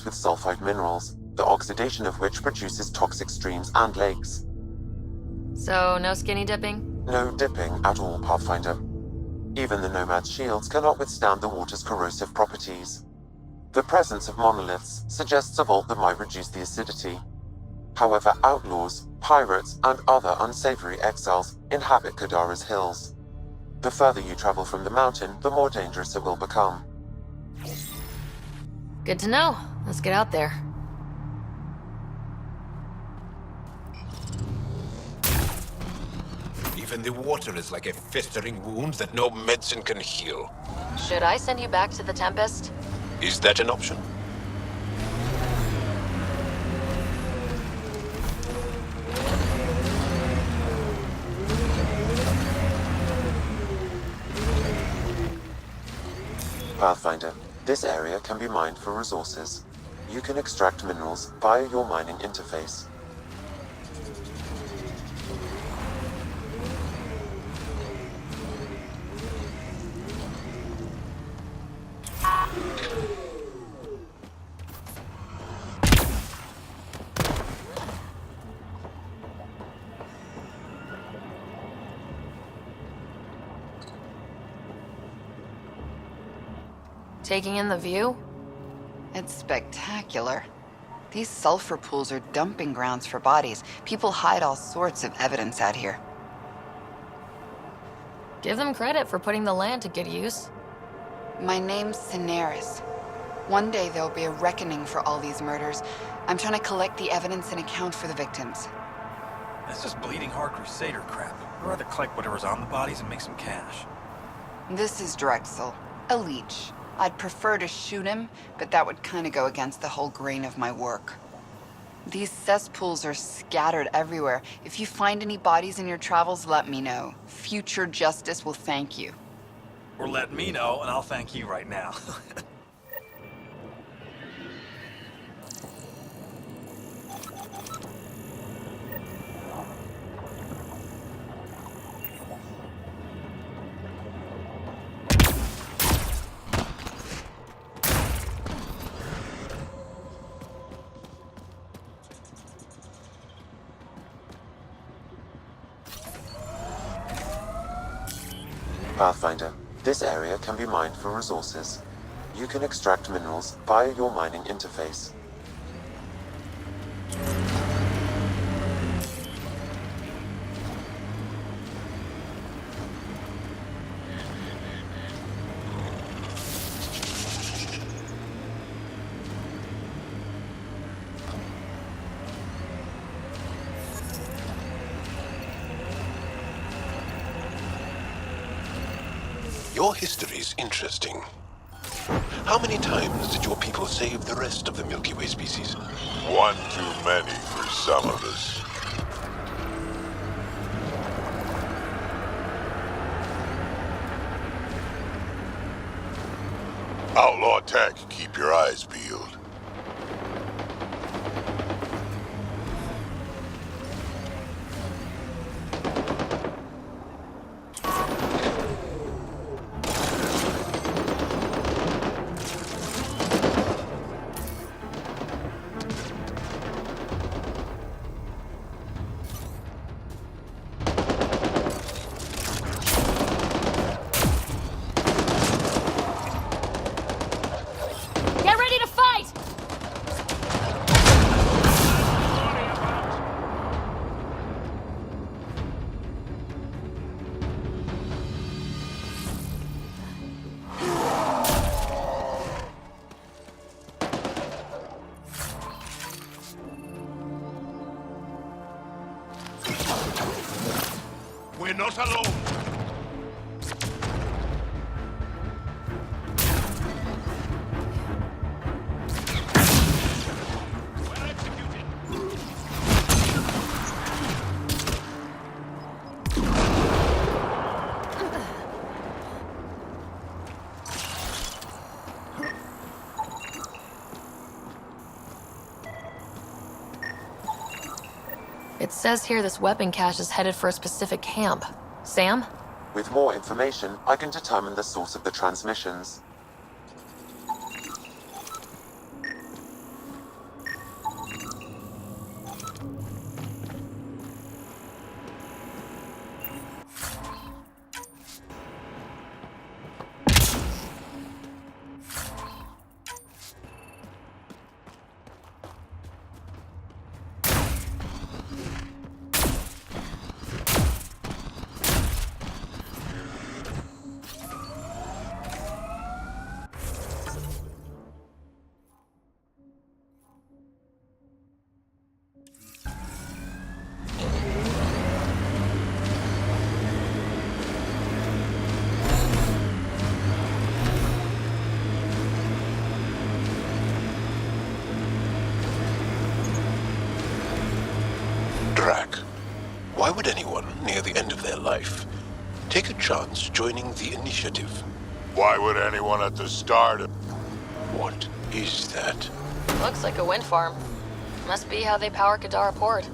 laced with sulfide minerals, the oxidation of which produces toxic streams and lakes. So, no skinny dipping? No dipping at all, Pathfinder. Even the Nomad's shields cannot withstand the water's corrosive properties. The presence of monoliths suggests a vault that might reduce the acidity. However, outlaws, pirates, and other unsavory exiles inhabit Kadara's hills. The further you travel from the mountain, the more dangerous it will become. Good to know. Let's get out there. Even the water is like a festering wound that no medicine can heal. Should I send you back to the Tempest? Is that an option? Pathfinder, this area can be mined for resources. You can extract minerals via your mining interface. Taking in the view? It's spectacular. These sulfur pools are dumping grounds for bodies. People hide all sorts of evidence out here. Give them credit for putting the land to good use. My name's Cineris. One day there'll be a reckoning for all these murders. I'm trying to collect the evidence and account for the victims. That's just bleeding heart crusader crap. I'd rather collect whatever's on the bodies and make some cash. This is Drexel, a leech. I'd prefer to shoot him, but that would kind of go against the whole grain of my work. These cesspools are scattered everywhere. If you find any bodies in your travels, let me know. Future justice will thank you. Or let me know, and I'll thank you right now. Pathfinder, this area can be mined for resources. You can extract minerals via your mining interface. Your history is interesting. How many times did your people save the rest of the Milky Way species? One too many for some of us. Outlaw tech, keep your eyes peeled. Get ready to fight! We're not alone. We're executing. It says here this weapon cache is headed for a specific camp. Sam? With more information, I can determine the source of the transmissions. Drac, why would anyone near the end of their life take a chance joining the initiative? Why would anyone at the start of... What is that? Looks like a wind farm. Must be how they power Kadara Port.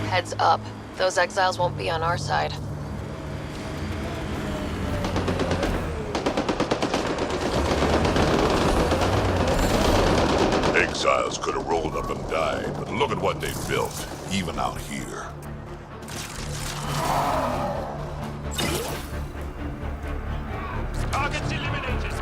Heads up. Those exiles won't be on our side. Exiles could have rolled up and died, but look at what they built, even out here. Targets eliminated!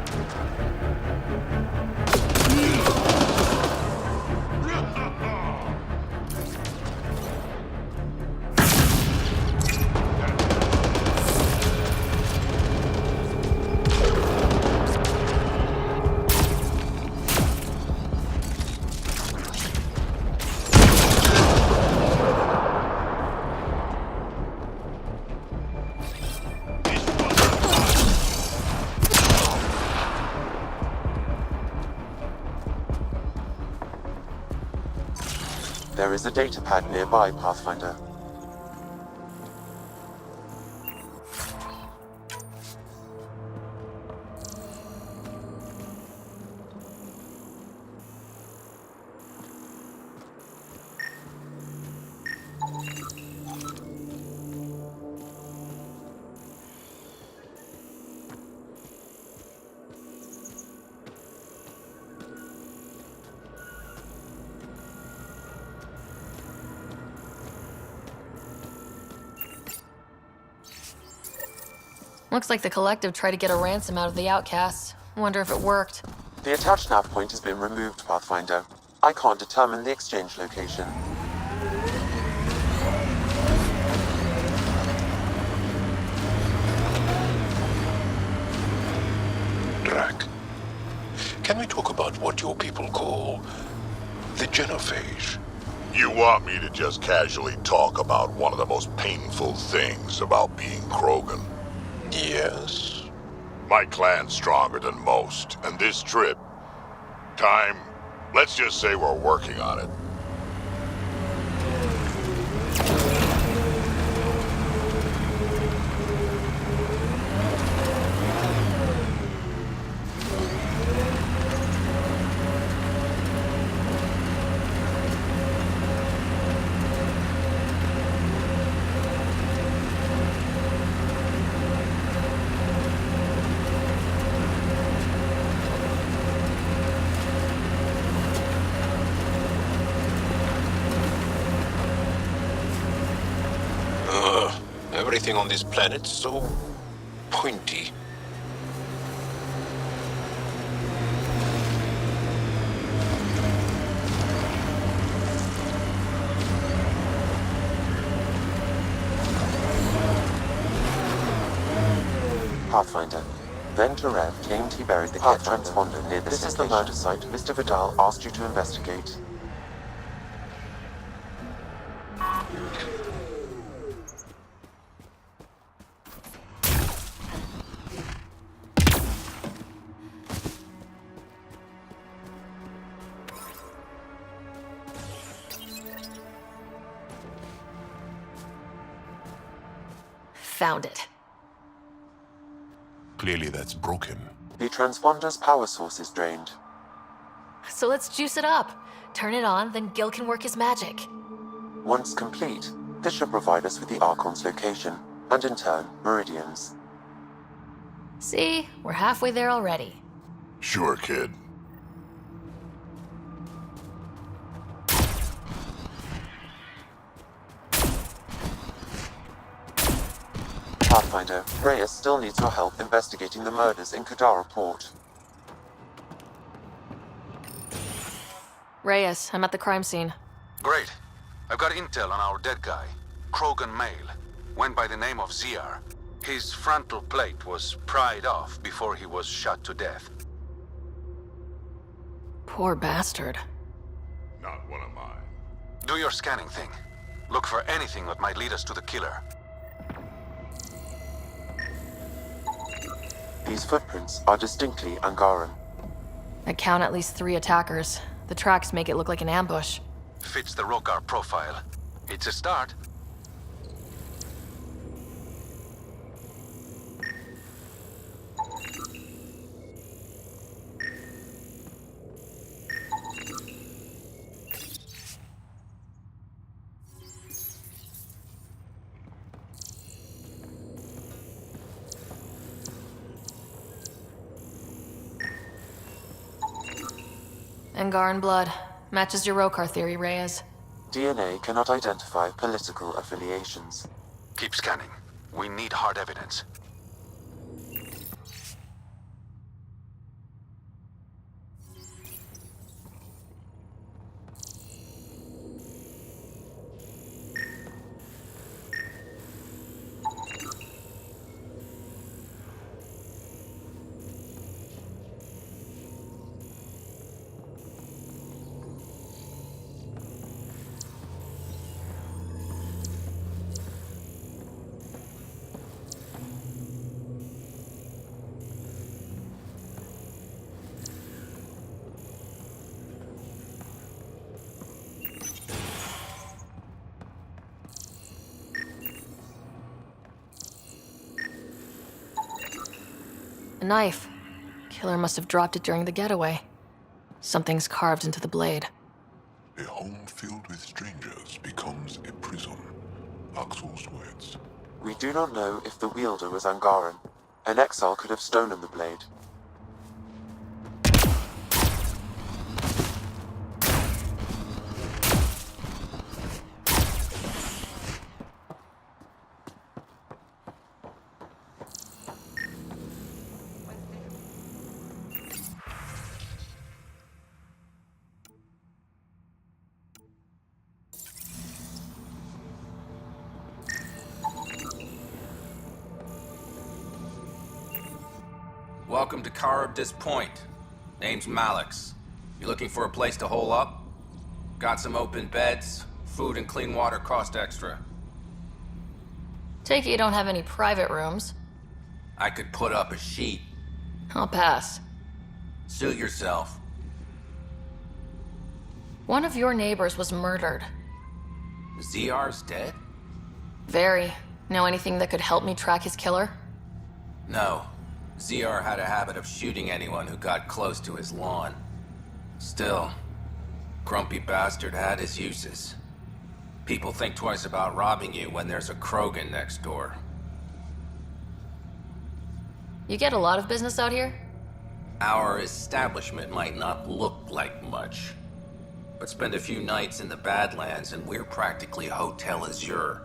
There is a data pad nearby, Pathfinder. Looks like the Collective tried to get a ransom out of the outcasts. Wonder if it worked. The attached nav point has been removed, Pathfinder. I can't determine the exchange location. Drac, can we talk about what your people call the genophage? You want me to just casually talk about one of the most painful things about being Krogan? Yes. My clan's stronger than most, and this trip... let's just say we're working on it. Everything on this planet's so pointy. Pathfinder. Then Terev claimed he buried the Ket transponder near this location. Is the murder site Mr. Vidal asked you to investigate. Found it. Clearly that's broken. The transponder's power source is drained. So let's juice it up. Turn it on, then Gil can work his magic. Once complete, this should provide us with the Archon's location, and in turn, Meridian's. See? We're halfway there already. Sure, kid. Pathfinder, Reyes still needs your help investigating the murders in Kadara Port. Reyes, I'm at the crime scene. Great. I've got intel on our dead guy. Krogan male. Went by the name of Ziar. His frontal plate was pried off before he was shot to death. Poor bastard. Not one of mine. Do your scanning thing. Look for anything that might lead us to the killer. These footprints are distinctly Angaran. I count at least 3 attackers. The tracks make it look like an ambush. Fits the Rokar profile. It's a start. Angaran blood. Matches your Rokar theory, Reyes. DNA cannot identify political affiliations. Keep scanning. We need hard evidence. A knife. Killer must have dropped it during the getaway. Something's carved into the blade. A home filled with strangers becomes a prison. Axel's words. We do not know if the wielder was Angaran. An exile could have stolen the blade. Welcome to Charybdis Point. Name's Malix. You looking for a place to hole up? Got some open beds. Food and clean water cost extra. Take it you don't have any private rooms. I could put up a sheet. I'll pass. Suit yourself. One of your neighbors was murdered. ZR's dead? Very. Know anything that could help me track his killer? No. ZR had a habit of shooting anyone who got close to his lawn. Still, grumpy bastard had his uses. People think twice about robbing you when there's a Krogan next door. You get a lot of business out here? Our establishment might not look like much, but spend a few nights in the Badlands and we're practically Hotel Azure.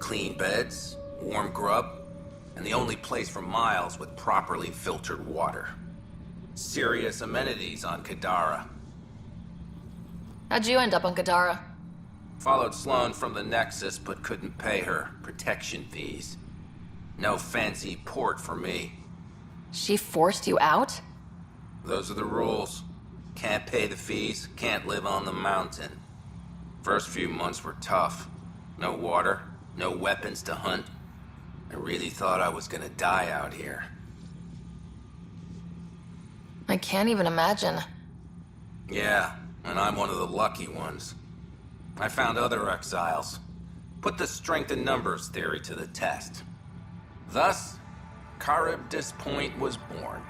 Clean beds, warm grub, and the only place for miles with properly filtered water. Serious amenities on Kadara. How'd you end up on Gadara? Followed Sloan from the Nexus, but couldn't pay her protection fees. No fancy port for me. She forced you out? Those are the rules. Can't pay the fees, can't live on the mountain. First few months were tough. No water, no weapons to hunt. I really thought I was gonna die out here. I can't even imagine. Yeah, and I'm one of the lucky ones. I found other exiles. Put the strength in numbers theory to the test. Thus, Charybdis Point was born.